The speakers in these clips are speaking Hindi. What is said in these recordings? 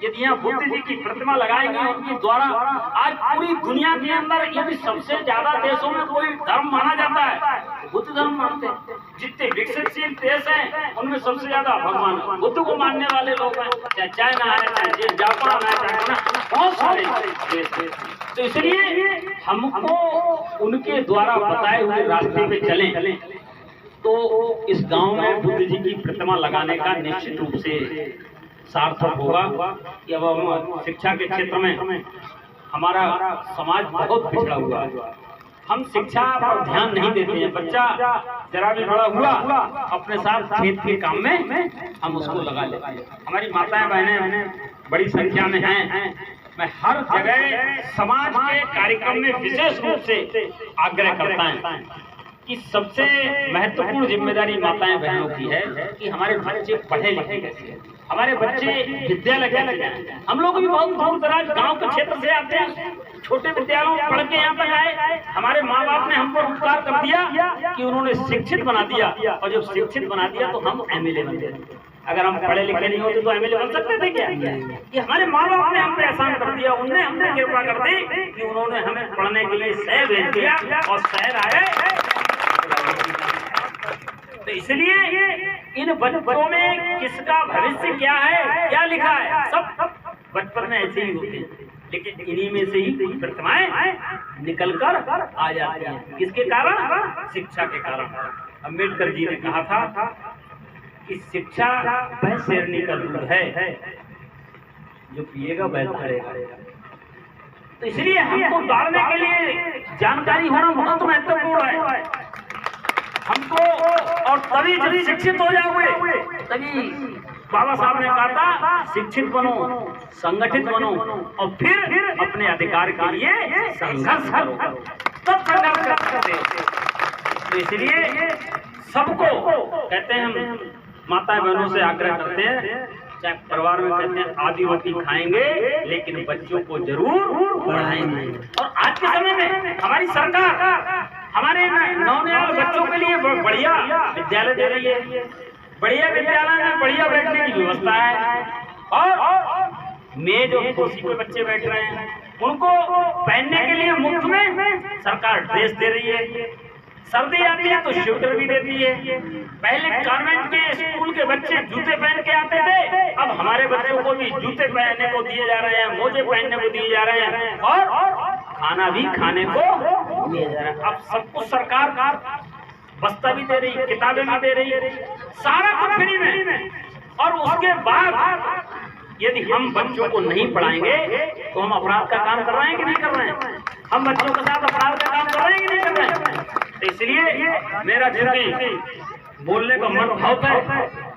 यदि यहाँ बुद्ध जी की प्रतिमा लगाएंगे उनके द्वारा, आज पूरी दुनिया के अंदर यदि सबसे ज्यादा देशों में कोई धर्म माना जाता है बुद्ध धर्म मानते हैं। जितने विकसितशील देश हैं उनमें सबसे ज्यादा भगवान बुद्ध को मानने वाले लोग हैं, चाहे चाइना है, चाहे जापान है, चाहे बहुत सारे देश हैं। तो इसलिए हमको उनके द्वारा बताए हुए रास्ते पे चलें तो इस गांव में बुद्ध जी की प्रतिमा लगाने का निश्चित रूप से सार्थक होगा। कि अब हम शिक्षा के क्षेत्र में हमारा समाज बहुत पिछड़ा हुआ है, हम शिक्षा पर ध्यान नहीं देते हैं। बच्चा जरा भी बड़ा हुआ अपने साथ खेत के काम में हम उसको लगा लेते हैं। हमारी माताएं बहनें बड़ी संख्या में हैं। मैं हर जगह समाज के कार्यक्रम में विशेष रूप से आग्रह करता हूं कि सबसे महत्वपूर्ण जिम्मेदारी माताएं बहनों की है कि हमारे बच्चे पढ़े लिखे कैसे, हमारे बच्चे विद्यालय कैसे जाएं। हम लोग भी बहुत दूर दराज गांव के क्षेत्र से आते हैं, छोटे विद्यालयों में पढ़ के यहाँ तक आए। हमारे माँ बाप ने हमको उपकार कर दिया कि उन्होंने शिक्षित बना दिया, और जब शिक्षित बना दिया तो हम एमएलए बन गए। अगर हम पढ़े लिखे नहीं होते तो एमएलए बन सकते थे क्या? कि हमारे माँ बाप ने हम पे एहसान कर दिया, उन्होंने हमने कृपा कर दी कि उन्होंने हमें पढ़ने के लिए शहर भेज दिया और शहर आए। तो इसलिए इन बच्चों में किसका भविष्य क्या है, क्या लिखा है, सब बचपन में ऐसे ही होते हैं। लेकिन इन्हीं में से ही कुछ प्रतिमाएं निकल कर आ जाती हैं। किसके कारण? शिक्षा के कारण। अम्बेडकर जी ने कहा था कि शिक्षा वह शेरनी का दूध है जो पिएगा वह धरेगा। तो इसलिए हमको दौड़ने के लिए जानकारी होना बहुत महत्वपूर्ण है। हमको और तभी जब शिक्षित हो जाओगे तभी बाबा साहब ने कहा था शिक्षित बनो, संगठित बनो और फिर अपने अधिकार के लिए संघर्ष करो, तब संघर्ष कर सकते हो। तो इसलिए सबको कहते हैं, हम माता बहनों से आग्रह करते हैं, चाहे परिवार में कहते हैं आधी रोटी खाएंगे लेकिन बच्चों को जरूर पढ़ाएंगे। और आज के समय में हमारी सरकार हमारे नौनिहाल बच्चों के लिए बढ़िया विद्यालय दे रही है, बढ़िया विद्यालय में बढ़िया बैठने की व्यवस्था है, और मेज और कुर्सी पे बच्चे बैठ रहे हैं। उनको पहनने के लिए मुफ्त में सरकार ड्रेस दे रही है, सर्दी आती है तो स्वेटर भी देती है। पहले कॉन्वेंट के स्कूल के बच्चे जूते पहन के आते थे, अब हमारे बच्चों को भी जूते पहनने को दिए जा रहे हैं, मोजे पहनने को दिए जा रहे हैं, और खाना भी खाने को दिया जा रहा है। अब सब कुछ सरकार बस्ता भी दे रही है, किताबें भी दे रही है, सारा कुछ फ्री में। और उसके बाद यदि हम बच्चों को नहीं पढ़ाएंगे तो हम अपराध का काम कर रहे हैं कि नहीं कर रहे हैं? हम बच्चों के साथ अपराध का काम कर रहे हैं कि नहीं कर रहे हैं? तो इसलिए मेरा जितनी बोलने का मन बहुत है,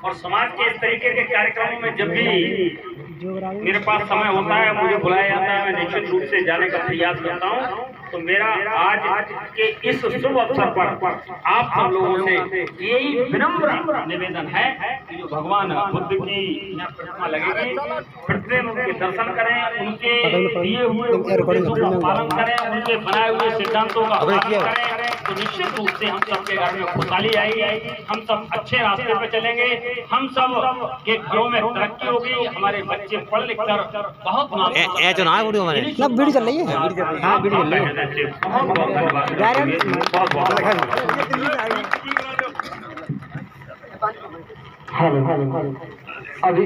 और समाज के इस तरीके के कार्यक्रमों में जब भी मेरे पास समय होता है, मुझे बुलाया जाता है, मैं निश्चित रूप से जाने का प्रयास करता हूँ। तो मेरा आज के इस शुभ अवसर पर आप सब लोगों से यही विनम्र निवेदन है कि जो भगवान बुद्ध की यहाँ प्रतिमा लगेगी, प्रतिदिन उनके दर्शन करें, उनके दिए हुए उपदेशों का पालन करें, उनके बनाए हुए सिद्धांतों का पालन करें, तो निश्चित रूप से हम सबके घर में खुशहाली आएगी, हम सब अच्छे रास्ते पे चलेंगे, हम सब के घरों में तरक्की होगी, हमारे बच्चे पढ़ लिख कर बहुत वीडियो चल रही है। हाँ वीडियो चल रही है। बहुत बहुत धन्यवाद। अभी